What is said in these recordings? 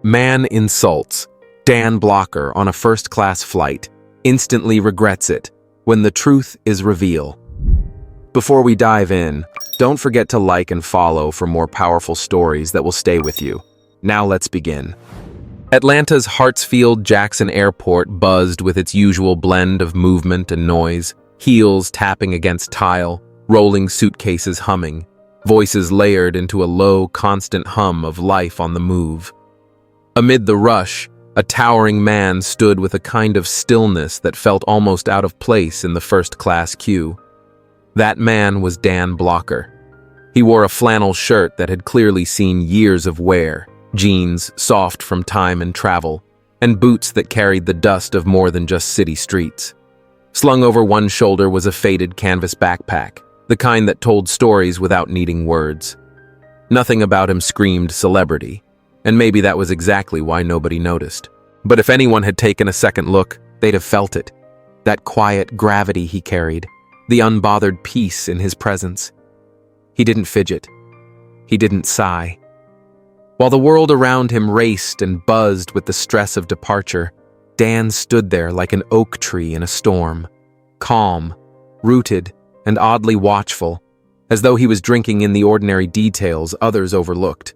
Man insults Dan Blocker on a first-class flight, instantly regrets it when the truth is revealed. Before we dive in, don't forget to like and follow for more powerful stories that will stay with you. Now let's begin. Atlanta's Hartsfield-Jackson Airport buzzed with its usual blend of movement and noise, heels tapping against tile, rolling suitcases humming, voices layered into a low, constant hum of life on the move. Amid the rush, a towering man stood with a kind of stillness that felt almost out of place in the first-class queue. That man was Dan Blocker. He wore a flannel shirt that had clearly seen years of wear, jeans soft from time and travel, and boots that carried the dust of more than just city streets. Slung over one shoulder was a faded canvas backpack, the kind that told stories without needing words. Nothing about him screamed celebrity, and maybe that was exactly why nobody noticed. But if anyone had taken a second look, they'd have felt it. That quiet gravity he carried, the unbothered peace in his presence. He didn't fidget. He didn't sigh. While the world around him raced and buzzed with the stress of departure, Dan stood there like an oak tree in a storm, calm, rooted, and oddly watchful, as though he was drinking in the ordinary details others overlooked.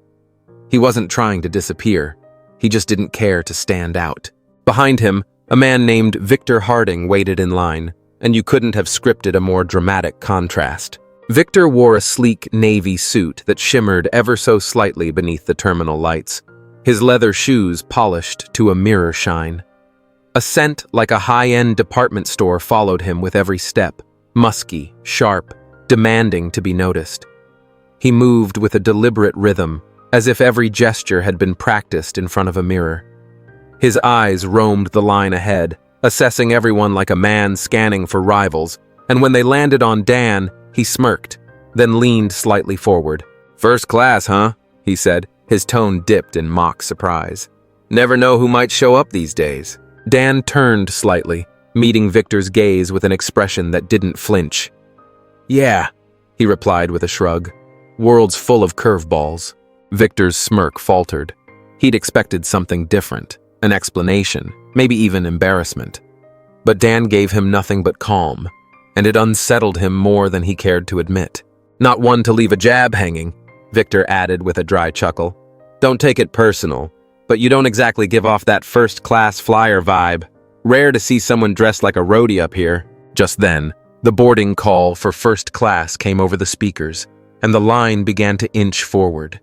He wasn't trying to disappear. He just didn't care to stand out. Behind him, a man named Victor Harding waited in line, and you couldn't have scripted a more dramatic contrast. Victor wore a sleek navy suit that shimmered ever so slightly beneath the terminal lights, his leather shoes polished to a mirror shine. A scent like a high-end department store followed him with every step, musky, sharp, demanding to be noticed. He moved with a deliberate rhythm, as if every gesture had been practiced in front of a mirror. His eyes roamed the line ahead, assessing everyone like a man scanning for rivals, and when they landed on Dan, he smirked, then leaned slightly forward. "First class, huh?" he said, his tone dipped in mock surprise. "Never know who might show up these days." Dan turned slightly, meeting Victor's gaze with an expression that didn't flinch. "Yeah," he replied with a shrug. "World's full of curveballs." Victor's smirk faltered. He'd expected something different, an explanation, maybe even embarrassment. But Dan gave him nothing but calm, and it unsettled him more than he cared to admit. "Not one to leave a jab hanging," Victor added with a dry chuckle. "Don't take it personal, but you don't exactly give off that first-class flyer vibe. Rare to see someone dressed like a roadie up here." Just then, the boarding call for first class came over the speakers, and the line began to inch forward.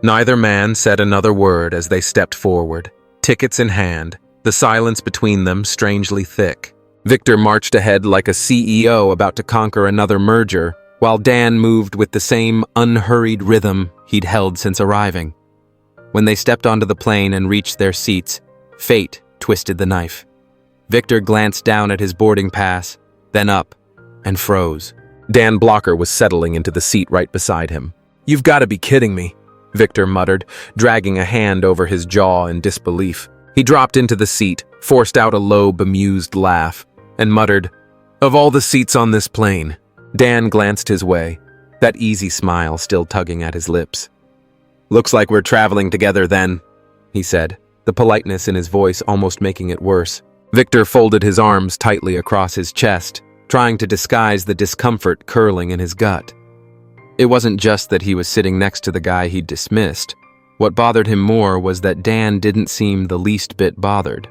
Neither man said another word as they stepped forward, tickets in hand, the silence between them strangely thick. Victor marched ahead like a CEO about to conquer another merger, while Dan moved with the same unhurried rhythm he'd held since arriving. When they stepped onto the plane and reached their seats, fate twisted the knife. Victor glanced down at his boarding pass, then up, and froze. Dan Blocker was settling into the seat right beside him. "You've got to be kidding me," Victor muttered, dragging a hand over his jaw in disbelief. He dropped into the seat, forced out a low, bemused laugh, and muttered, "Of all the seats on this plane." Dan glanced his way, that easy smile still tugging at his lips. "Looks like we're traveling together then," he said, the politeness in his voice almost making it worse. Victor folded his arms tightly across his chest, trying to disguise the discomfort curling in his gut. It wasn't just that he was sitting next to the guy he'd dismissed. What bothered him more was that Dan didn't seem the least bit bothered.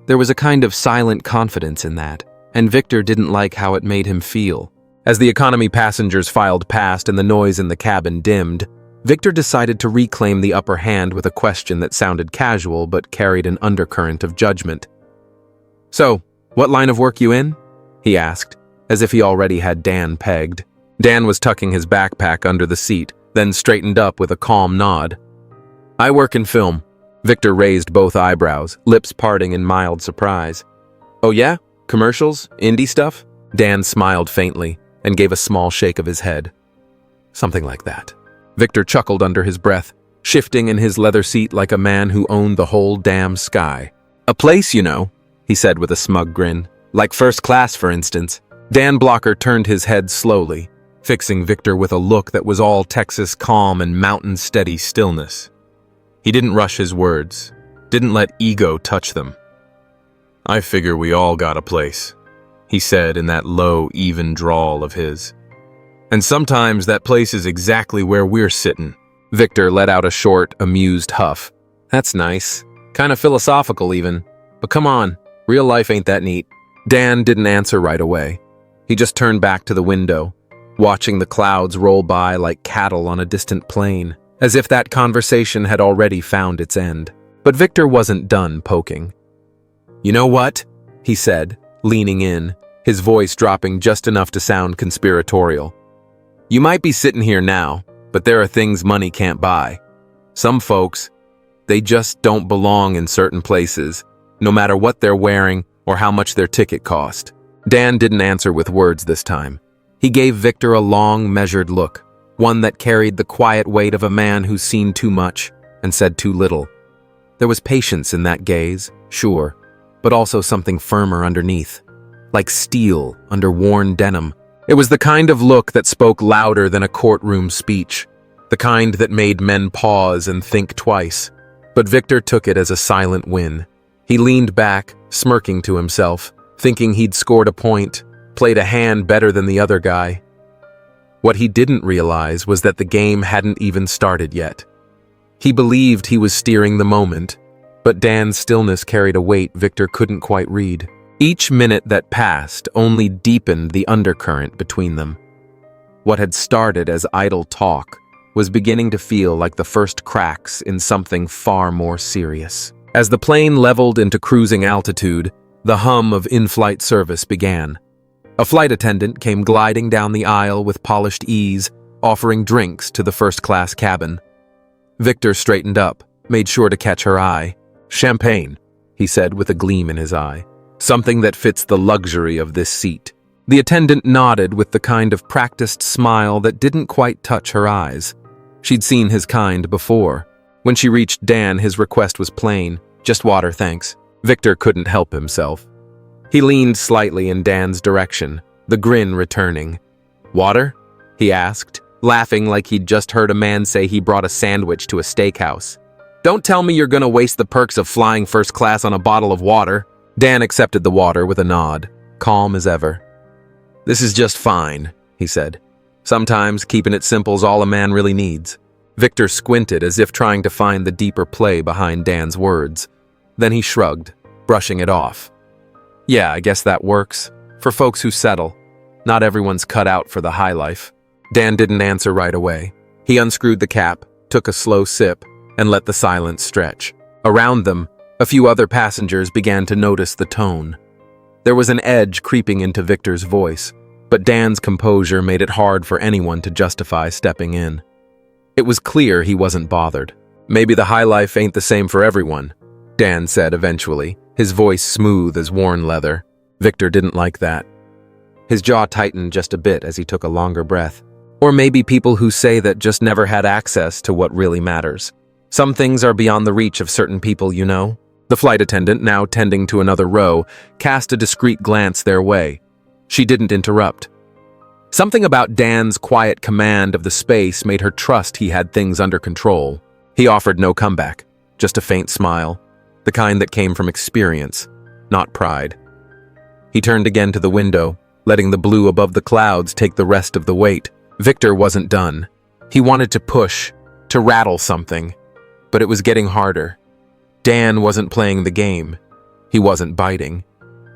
There was a kind of silent confidence in that, and Victor didn't like how it made him feel. As the economy passengers filed past and the noise in the cabin dimmed, Victor decided to reclaim the upper hand with a question that sounded casual but carried an undercurrent of judgment. "So, what line of work you in?" he asked, as if he already had Dan pegged. Dan was tucking his backpack under the seat, then straightened up with a calm nod. "I work in film." Victor raised both eyebrows, lips parting in mild surprise. "Oh yeah? Commercials? Indie stuff?" Dan smiled faintly and gave a small shake of his head. "Something like that." Victor chuckled under his breath, shifting in his leather seat like a man who owned the whole damn sky. "A place, you know," he said with a smug grin. "Like first class, for instance." Dan Blocker turned his head slowly, fixing Victor with a look that was all Texas calm and mountain-steady stillness. He didn't rush his words. didn't let ego touch them. "I figure we all got a place," he said in that low, even drawl of his. "And sometimes that place is exactly where we're sitting." Victor let out a short, amused huff. "That's nice. Kind of philosophical even. But come on, real life ain't that neat." Dan didn't answer right away. He just turned back to the window, watching the clouds roll by like cattle on a distant plain, as if that conversation had already found its end. But Victor wasn't done poking. "You know what?" he said, leaning in, his voice dropping just enough to sound conspiratorial. "You might be sitting here now, but there are things money can't buy. Some folks, they just don't belong in certain places, no matter what they're wearing or how much their ticket cost." Dan didn't answer with words this time. He gave Victor a long, measured look, one that carried the quiet weight of a man who's seen too much and said too little. There was patience in that gaze, sure, but also something firmer underneath, like steel under worn denim. It was the kind of look that spoke louder than a courtroom speech, the kind that made men pause and think twice. But Victor took it as a silent win. He leaned back, smirking to himself, thinking he'd scored a point, played a hand better than the other guy. What he didn't realize was that the game hadn't even started yet. He believed he was steering the moment, but Dan's stillness carried a weight Victor couldn't quite read. Each minute that passed only deepened the undercurrent between them. What had started as idle talk was beginning to feel like the first cracks in something far more serious. As the plane leveled into cruising altitude, the hum of in-flight service began. A flight attendant came gliding down the aisle with polished ease, offering drinks to the first-class cabin. Victor straightened up, made sure to catch her eye. "Champagne," he said with a gleam in his eye. "Something that fits the luxury of this seat." The attendant nodded with the kind of practiced smile that didn't quite touch her eyes. She'd seen his kind before. When she reached Dan, his request was plain. "Just water, thanks." Victor couldn't help himself. He leaned slightly in Dan's direction, the grin returning. "Water?" he asked, laughing like he'd just heard a man say he brought a sandwich to a steakhouse. "Don't tell me you're gonna waste the perks of flying first class on a bottle of water." Dan accepted the water with a nod, calm as ever. "This is just fine," he said. "Sometimes keeping it simple's all a man really needs." Victor squinted as if trying to find the deeper play behind Dan's words. Then he shrugged, brushing it off. "Yeah, I guess that works. For folks who settle. Not everyone's cut out for the high life." Dan didn't answer right away. He unscrewed the cap, took a slow sip, and let the silence stretch. Around them, a few other passengers began to notice the tone. There was an edge creeping into Victor's voice, but Dan's composure made it hard for anyone to justify stepping in. It was clear he wasn't bothered. "Maybe the high life ain't the same for everyone," Dan said eventually, his voice smooth as worn leather. Victor didn't like that. His jaw tightened just a bit as he took a longer breath. Or maybe people who say that just never had access to what really matters. Some things are beyond the reach of certain people, you know? The flight attendant, now tending to another row, cast a discreet glance their way. She didn't interrupt. Something about Dan's quiet command of the space made her trust he had things under control. He offered no comeback, just a faint smile, the kind that came from experience, not pride. He turned again to the window, letting the blue above the clouds take the rest of the weight. Victor wasn't done. He wanted to push, to rattle something, but it was getting harder. Dan wasn't playing the game. He wasn't biting.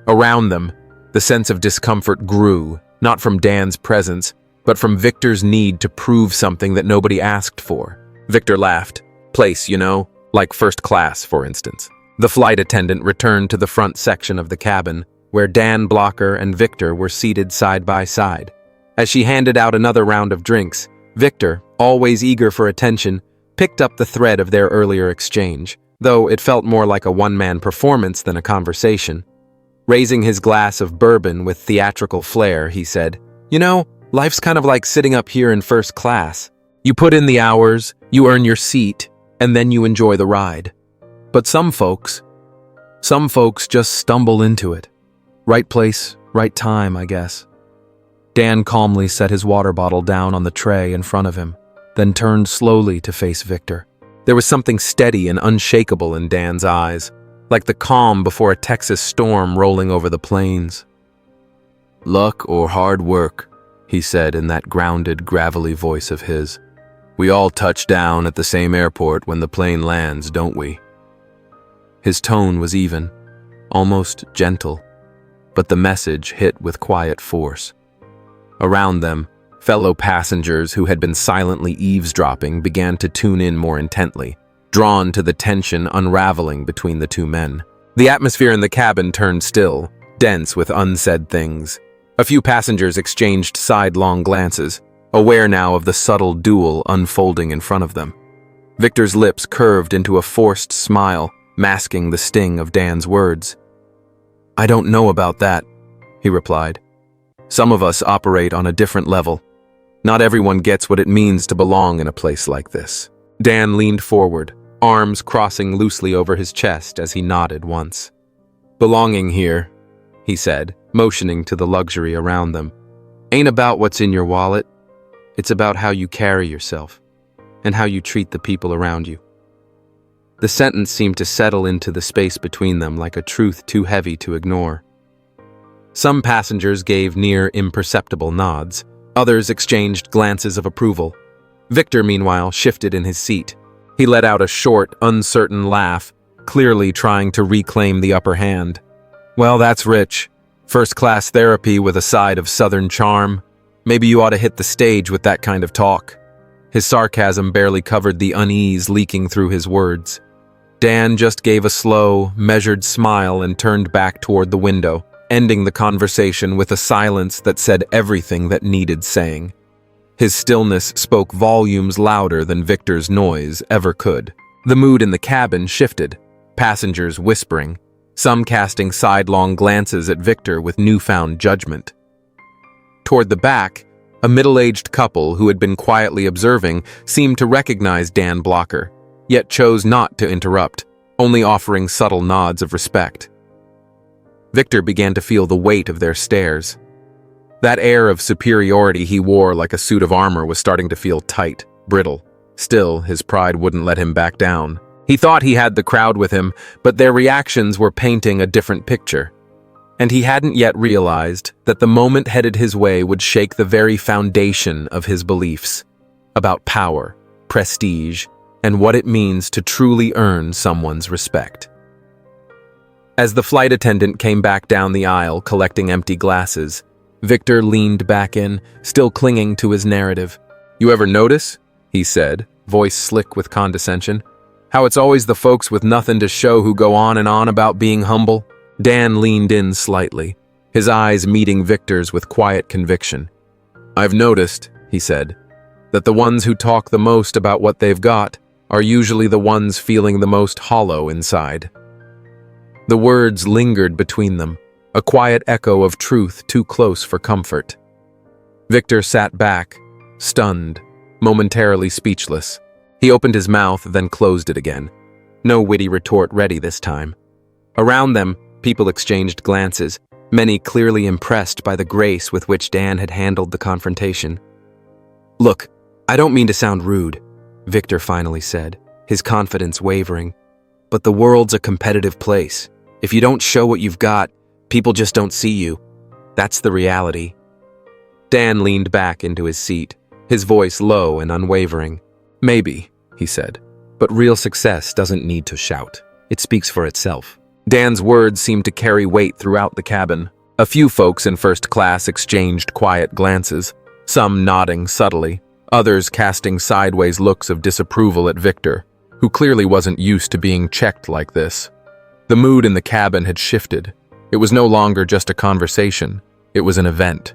Around them, the sense of discomfort grew, not from Dan's presence, but from Victor's need to prove something that nobody asked for. Victor laughed. "Place, you know, like first class, for instance." The flight attendant returned to the front section of the cabin, where Dan Blocker and Victor were seated side by side. As she handed out another round of drinks, Victor, always eager for attention, picked up the thread of their earlier exchange, though it felt more like a one-man performance than a conversation. Raising his glass of bourbon with theatrical flair, he said, "You know, life's kind of like sitting up here in first class. You put in the hours, you earn your seat, and then you enjoy the ride. But some folks just stumble into it. Right place, right time, I guess." Dan calmly set his water bottle down on the tray in front of him, then turned slowly to face Victor. There was something steady and unshakable in Dan's eyes, like the calm before a Texas storm rolling over the plains. "Luck or hard work," he said in that grounded, gravelly voice of his. "We all touch down at the same airport when the plane lands, don't we?" His tone was even, almost gentle, but the message hit with quiet force. Around them, fellow passengers who had been silently eavesdropping began to tune in more intently, drawn to the tension unraveling between the two men. The atmosphere in the cabin turned still, dense with unsaid things. A few passengers exchanged sidelong glances, aware now of the subtle duel unfolding in front of them. Victor's lips curved into a forced smile, masking the sting of Dan's words. "I don't know about that," he replied. "Some of us operate on a different level. Not everyone gets what it means to belong in a place like this." Dan leaned forward, arms crossing loosely over his chest as he nodded once. "Belonging here," he said, motioning to the luxury around them, "ain't about what's in your wallet. It's about how you carry yourself and how you treat the people around you." The sentence seemed to settle into the space between them like a truth too heavy to ignore. Some passengers gave near imperceptible nods. Others exchanged glances of approval. Victor, meanwhile, shifted in his seat. He let out a short, uncertain laugh, clearly trying to reclaim the upper hand. "Well, that's rich. First-class therapy with a side of Southern charm. Maybe you ought to hit the stage with that kind of talk." His sarcasm barely covered the unease leaking through his words. Dan just gave a slow, measured smile and turned back toward the window, ending the conversation with a silence that said everything that needed saying. His stillness spoke volumes louder than Victor's noise ever could. The mood in the cabin shifted, passengers whispering, some casting sidelong glances at Victor with newfound judgment. Toward the back, a middle-aged couple who had been quietly observing seemed to recognize Dan Blocker, yet chose not to interrupt, only offering subtle nods of respect. Victor began to feel the weight of their stares. That air of superiority he wore like a suit of armor was starting to feel tight, brittle. Still, his pride wouldn't let him back down. He thought he had the crowd with him, but their reactions were painting a different picture. And he hadn't yet realized that the moment headed his way would shake the very foundation of his beliefs about power, prestige, and what it means to truly earn someone's respect. As the flight attendant came back down the aisle collecting empty glasses, Victor leaned back in, still clinging to his narrative. "You ever notice," he said, voice slick with condescension, "how it's always the folks with nothing to show who go on and on about being humble?" Dan leaned in slightly, his eyes meeting Victor's with quiet conviction. "I've noticed," he said, "that the ones who talk the most about what they've got are usually the ones feeling the most hollow inside." The words lingered between them, a quiet echo of truth too close for comfort. Victor sat back, stunned, momentarily speechless. He opened his mouth, then closed it again. No witty retort ready this time. Around them, people exchanged glances, many clearly impressed by the grace with which Dan had handled the confrontation. "Look, I don't mean to sound rude," Victor finally said, his confidence wavering. "But the world's a competitive place. If you don't show what you've got, people just don't see you. That's the reality." Dan leaned back into his seat, his voice low and unwavering. "Maybe," he said, "but real success doesn't need to shout. It speaks for itself." Dan's words seemed to carry weight throughout the cabin. A few folks in first class exchanged quiet glances, some nodding subtly, others casting sideways looks of disapproval at Victor, who clearly wasn't used to being checked like this. The mood in the cabin had shifted. It was no longer just a conversation, it was an event.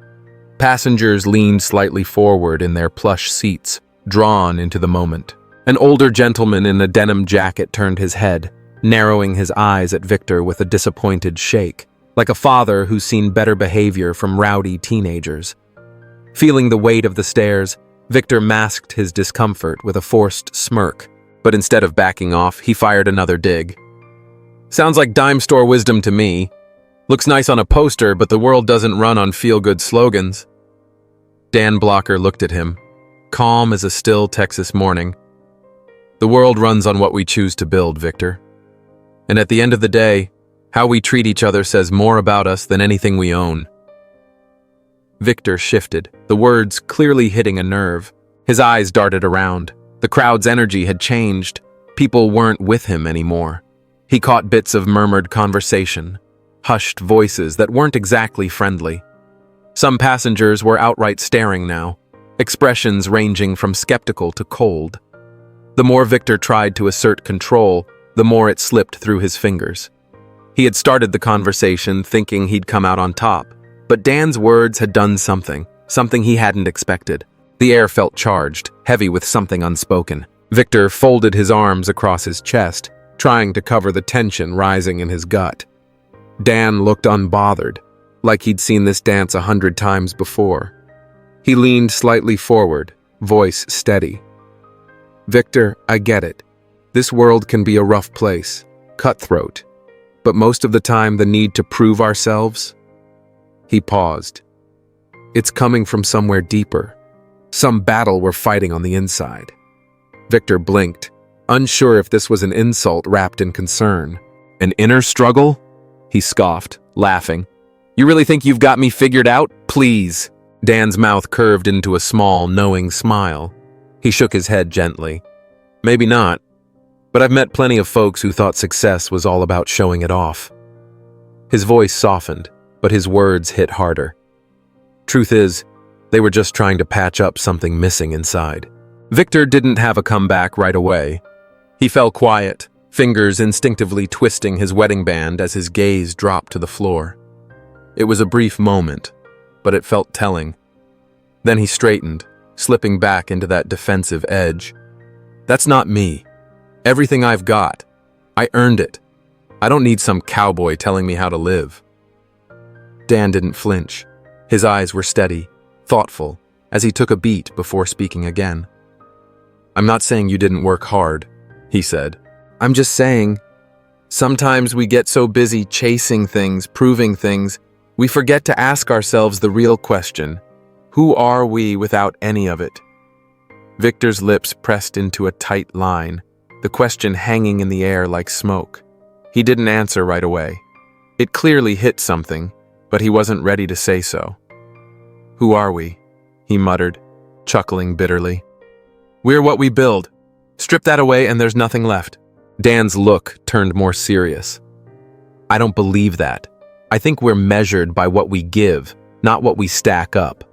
Passengers leaned slightly forward in their plush seats, drawn into the moment. An older gentleman in a denim jacket turned his head, narrowing his eyes at Victor with a disappointed shake, like a father who's seen better behavior from rowdy teenagers. Feeling the weight of the stares, Victor masked his discomfort with a forced smirk, but instead of backing off, he fired another dig. "Sounds like dime store wisdom to me. Looks nice on a poster, but the world doesn't run on feel-good slogans." Dan Blocker looked at him, calm as a still Texas morning. The world runs on what we choose to build, Victor. And at the end of the day, how we treat each other says more about us than anything we own. Victor shifted, the words clearly hitting a nerve. His eyes darted around. The crowd's energy had changed. People weren't with him anymore. He caught bits of murmured conversation, hushed voices that weren't exactly friendly. Some passengers were outright staring now, expressions ranging from skeptical to cold. The more Victor tried to assert control, the more it slipped through his fingers. He had started the conversation thinking he'd come out on top, but Dan's words had done something he hadn't expected. The air felt charged, heavy with something unspoken. Victor folded his arms across his chest, trying to cover the tension rising in his gut. Dan looked unbothered, like he'd seen this dance 100 times before. He leaned slightly forward, voice steady. "Victor, I get it. This world can be a rough place, cutthroat, but most of the time the need to prove ourselves." He paused. "It's coming from somewhere deeper, some battle we're fighting on the inside." Victor blinked, unsure if this was an insult wrapped in concern. "An inner struggle?" he scoffed, laughing. "You really think you've got me figured out? Please." Dan's mouth curved into a small, knowing smile. He shook his head gently. "Maybe not, but I've met plenty of folks who thought success was all about showing it off." His voice softened, but his words hit harder. Truth is, they were just trying to patch up something missing inside. Victor didn't have a comeback right away. He fell quiet, fingers instinctively twisting his wedding band as his gaze dropped to the floor. It was a brief moment, but it felt telling. Then he straightened, slipping back into that defensive edge. "That's not me. Everything I've got, I earned it. I don't need some cowboy telling me how to live." Dan didn't flinch. His eyes were steady, thoughtful, as he took a beat before speaking again. "I'm not saying you didn't work hard," he said. "I'm just saying, sometimes we get so busy chasing things, proving things, we forget to ask ourselves the real question. Who are we without any of it?" Victor's lips pressed into a tight line, the question hanging in the air like smoke. He didn't answer right away. It clearly hit something, but he wasn't ready to say so. "Who are we?" he muttered, chuckling bitterly. "We're what we build. Strip that away and there's nothing left." Dan's look turned more serious. "I don't believe that. I think we're measured by what we give, not what we stack up.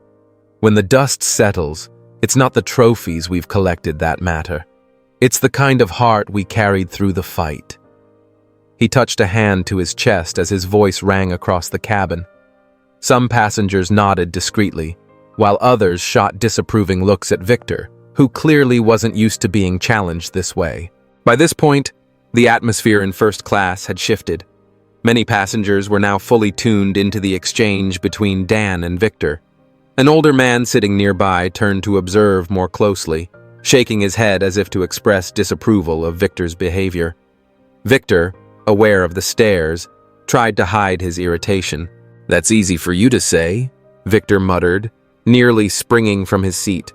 When the dust settles, it's not the trophies we've collected that matter. It's the kind of heart we carried through the fight." He touched a hand to his chest as his voice rang across the cabin. Some passengers nodded discreetly, while others shot disapproving looks at Victor, who clearly wasn't used to being challenged this way. By this point, the atmosphere in first class had shifted. Many passengers were now fully tuned into the exchange between Dan and Victor. An older man sitting nearby turned to observe more closely, shaking his head as if to express disapproval of Victor's behavior. Victor, aware of the stares, tried to hide his irritation. "That's easy for you to say," Victor muttered, nearly springing from his seat.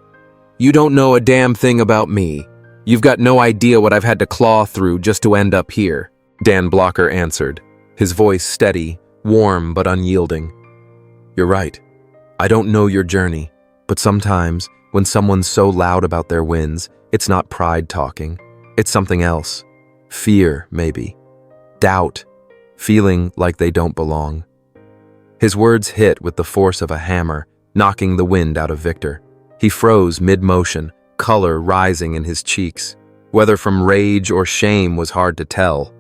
"You don't know a damn thing about me. You've got no idea what I've had to claw through just to end up here," Dan Blocker answered, his voice steady, warm but unyielding. "You're right. I don't know your journey, but sometimes, when someone's so loud about their wins, it's not pride talking. It's something else. Fear, maybe. Doubt. Feeling like they don't belong." His words hit with the force of a hammer, knocking the wind out of Victor. He froze mid-motion, color rising in his cheeks. Whether from rage or shame was hard to tell.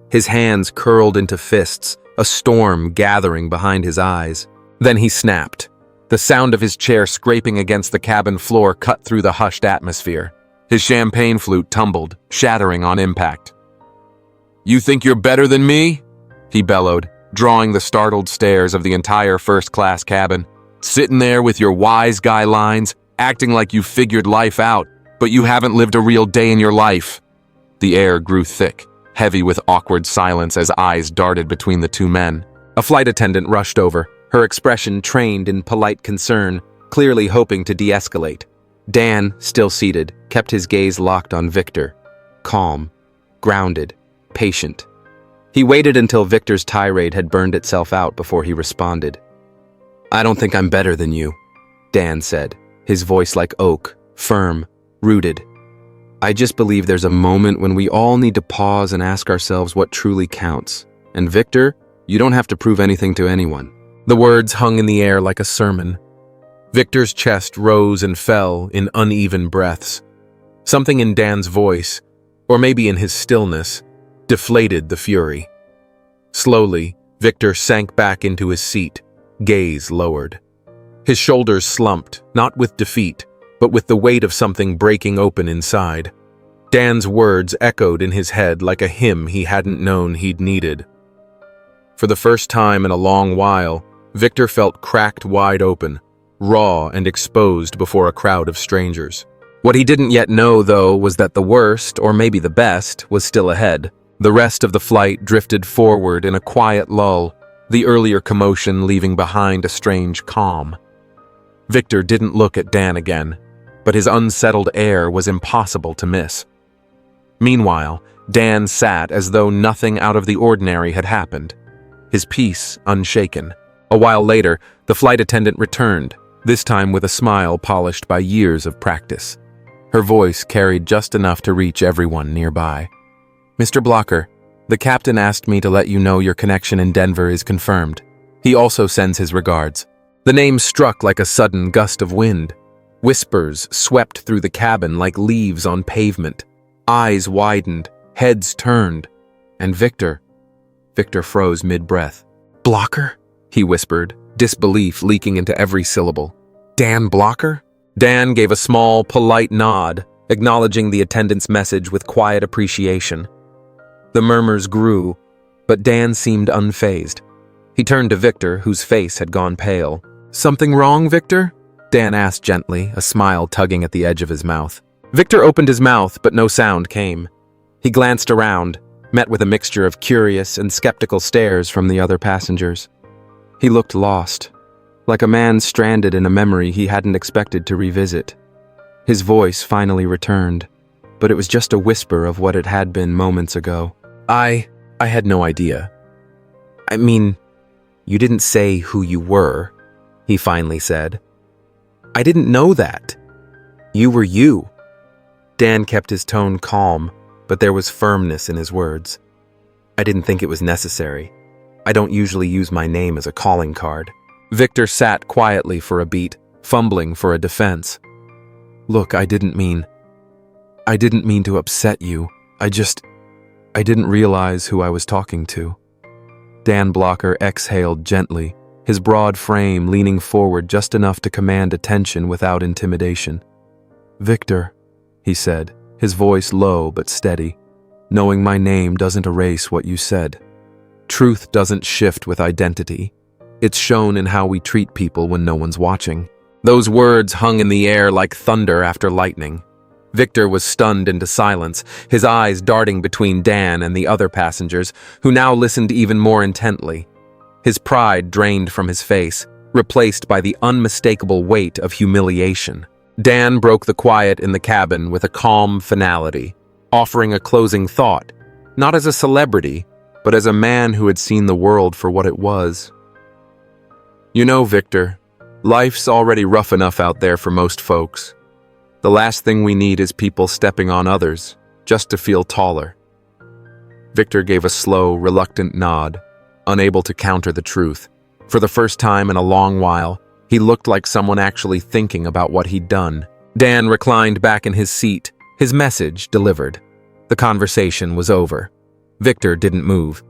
His hands curled into fists, a storm gathering behind his eyes. Then he snapped. The sound of his chair scraping against the cabin floor cut through the hushed atmosphere. His champagne flute tumbled, shattering on impact. "You think you're better than me?" he bellowed, drawing the startled stares of the entire first-class cabin. "Sitting there with your wise guy lines, acting like you figured life out, but you haven't lived a real day in your life." The air grew thick, heavy with awkward silence as eyes darted between the two men. A flight attendant rushed over, her expression trained in polite concern, clearly hoping to de-escalate. Dan, still seated, kept his gaze locked on Victor. calm, grounded, patient. He waited until Victor's tirade had burned itself out before he responded. "I don't think I'm better than you," Dan said, his voice like oak, firm, rooted. "I just believe there's a moment when we all need to pause and ask ourselves what truly counts. And Victor, you don't have to prove anything to anyone." The words hung in the air like a sermon. Victor's chest rose and fell in uneven breaths. Something in Dan's voice, or maybe in his stillness, deflated the fury. Slowly, Victor sank back into his seat, gaze lowered. His shoulders slumped, not with defeat, but with the weight of something breaking open inside. Dan's words echoed in his head like a hymn he hadn't known he'd needed. For the first time in a long while, Victor felt cracked wide open, raw and exposed before a crowd of strangers. What he didn't yet know, though, was that the worst, or maybe the best, was still ahead. The rest of the flight drifted forward in a quiet lull, the earlier commotion leaving behind a strange calm. Victor didn't look at Dan again, but his unsettled air was impossible to miss. Meanwhile, Dan sat as though nothing out of the ordinary had happened, his peace unshaken. A while later, the flight attendant returned, this time with a smile polished by years of practice. Her voice carried just enough to reach everyone nearby. "Mr. Blocker, the captain asked me to let you know your connection in Denver is confirmed. He also sends his regards." The name struck like a sudden gust of wind. Whispers swept through the cabin like leaves on pavement. Eyes widened, heads turned, and Victor froze mid-breath. "Blocker?" he whispered, disbelief leaking into every syllable. "Dan Blocker?" Dan gave a small, polite nod, acknowledging the attendant's message with quiet appreciation. The murmurs grew, but Dan seemed unfazed. He turned to Victor, whose face had gone pale. "Something wrong, Victor?" Dan asked gently, a smile tugging at the edge of his mouth. Victor opened his mouth, but no sound came. He glanced around, met with a mixture of curious and skeptical stares from the other passengers. He looked lost, like a man stranded in a memory he hadn't expected to revisit. His voice finally returned, but it was just a whisper of what it had been moments ago. I had no idea. I mean, you didn't say who you were," he finally said. "I didn't know that. You were you." Dan kept his tone calm, but there was firmness in his words. "I didn't think it was necessary. I don't usually use my name as a calling card." Victor sat quietly for a beat, fumbling for a defense. "Look, I didn't mean to upset you. I didn't realize who I was talking to." Dan Blocker exhaled gently, his broad frame leaning forward just enough to command attention without intimidation. "Victor," he said, his voice low but steady, "knowing my name doesn't erase what you said. Truth doesn't shift with identity. It's shown in how we treat people when no one's watching." Those words hung in the air like thunder after lightning. Victor was stunned into silence, his eyes darting between Dan and the other passengers, who now listened even more intently. His pride drained from his face, replaced by the unmistakable weight of humiliation. Dan broke the quiet in the cabin with a calm finality, offering a closing thought, not as a celebrity, but as a man who had seen the world for what it was. "You know, Victor, life's already rough enough out there for most folks. The last thing we need is people stepping on others, just to feel taller." Victor gave a slow, reluctant nod, unable to counter the truth. For the first time in a long while, he looked like someone actually thinking about what he'd done. Dan reclined back in his seat, his message delivered. The conversation was over. Victor didn't move.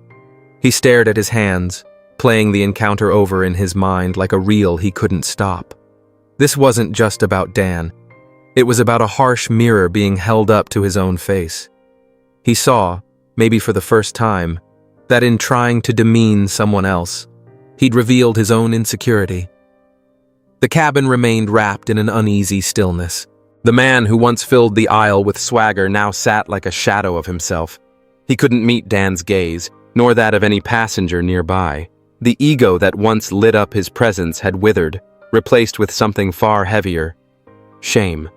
He stared at his hands, playing the encounter over in his mind like a reel he couldn't stop. This wasn't just about Dan. It was about a harsh mirror being held up to his own face. He saw, maybe for the first time, that in trying to demean someone else, he'd revealed his own insecurity. The cabin remained wrapped in an uneasy stillness. The man who once filled the aisle with swagger now sat like a shadow of himself. He couldn't meet Dan's gaze, nor that of any passenger nearby. The ego that once lit up his presence had withered, replaced with something far heavier: shame.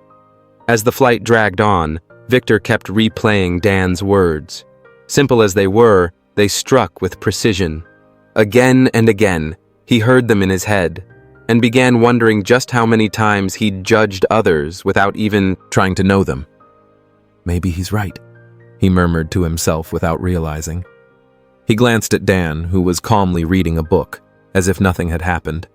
As the flight dragged on, Victor kept replaying Dan's words. Simple as they were, they struck with precision. Again and again, he heard them in his head, and began wondering just how many times he'd judged others without even trying to know them. Maybe he's right, he murmured to himself without realizing. He glanced at Dan, who was calmly reading a book, as if nothing had happened.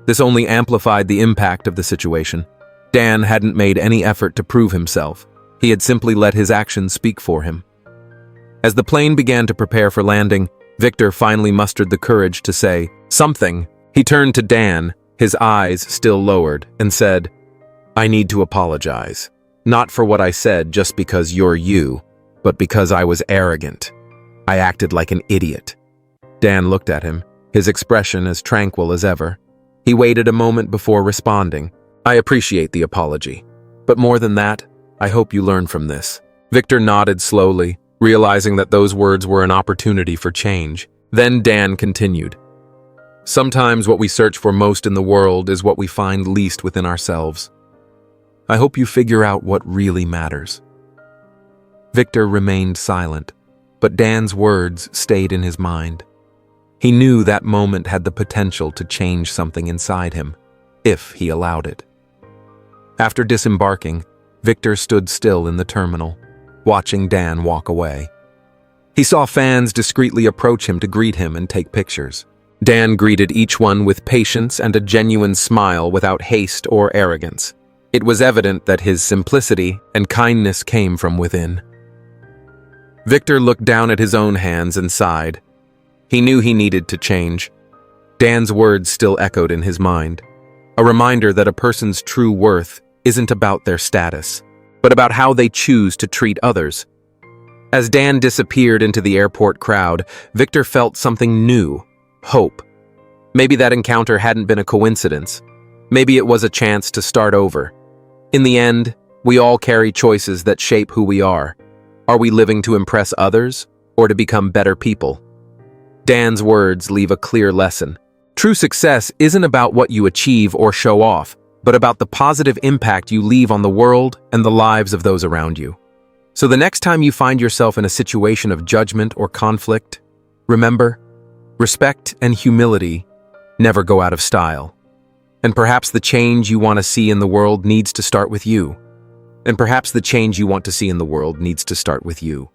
This only amplified the impact of the situation. Dan hadn't made any effort to prove himself. He had simply let his actions speak for him. As the plane began to prepare for landing, Victor finally mustered the courage to say something. He turned to Dan, his eyes still lowered, and said, "I need to apologize. Not for what I said just because you're you, but because I was arrogant. I acted like an idiot." Dan looked at him, his expression as tranquil as ever. He waited a moment before responding. "I appreciate the apology. But more than that, I hope you learn from this." Victor nodded slowly, realizing that those words were an opportunity for change. Then Dan continued, "Sometimes what we search for most in the world is what we find least within ourselves. I hope you figure out what really matters." Victor remained silent, but Dan's words stayed in his mind. He knew that moment had the potential to change something inside him, if he allowed it. After disembarking, Victor stood still in the terminal, watching Dan walk away. He saw fans discreetly approach him to greet him and take pictures. Dan greeted each one with patience and a genuine smile without haste or arrogance. It was evident that his simplicity and kindness came from within. Victor looked down at his own hands and sighed. He knew he needed to change. Dan's words still echoed in his mind, a reminder that a person's true worth isn't about their status, but about how they choose to treat others. As Dan disappeared into the airport crowd, Victor felt something new, hope. Maybe that encounter hadn't been a coincidence. Maybe it was a chance to start over. In the end, we all carry choices that shape who we are. Are we living to impress others or to become better people? Dan's words leave a clear lesson. True success isn't about what you achieve or show off, but about the positive impact you leave on the world and the lives of those around you. So the next time you find yourself in a situation of judgment or conflict, remember, respect and humility never go out of style. And perhaps the change you want to see in the world needs to start with you. And perhaps the change you want to see in the world needs to start with you.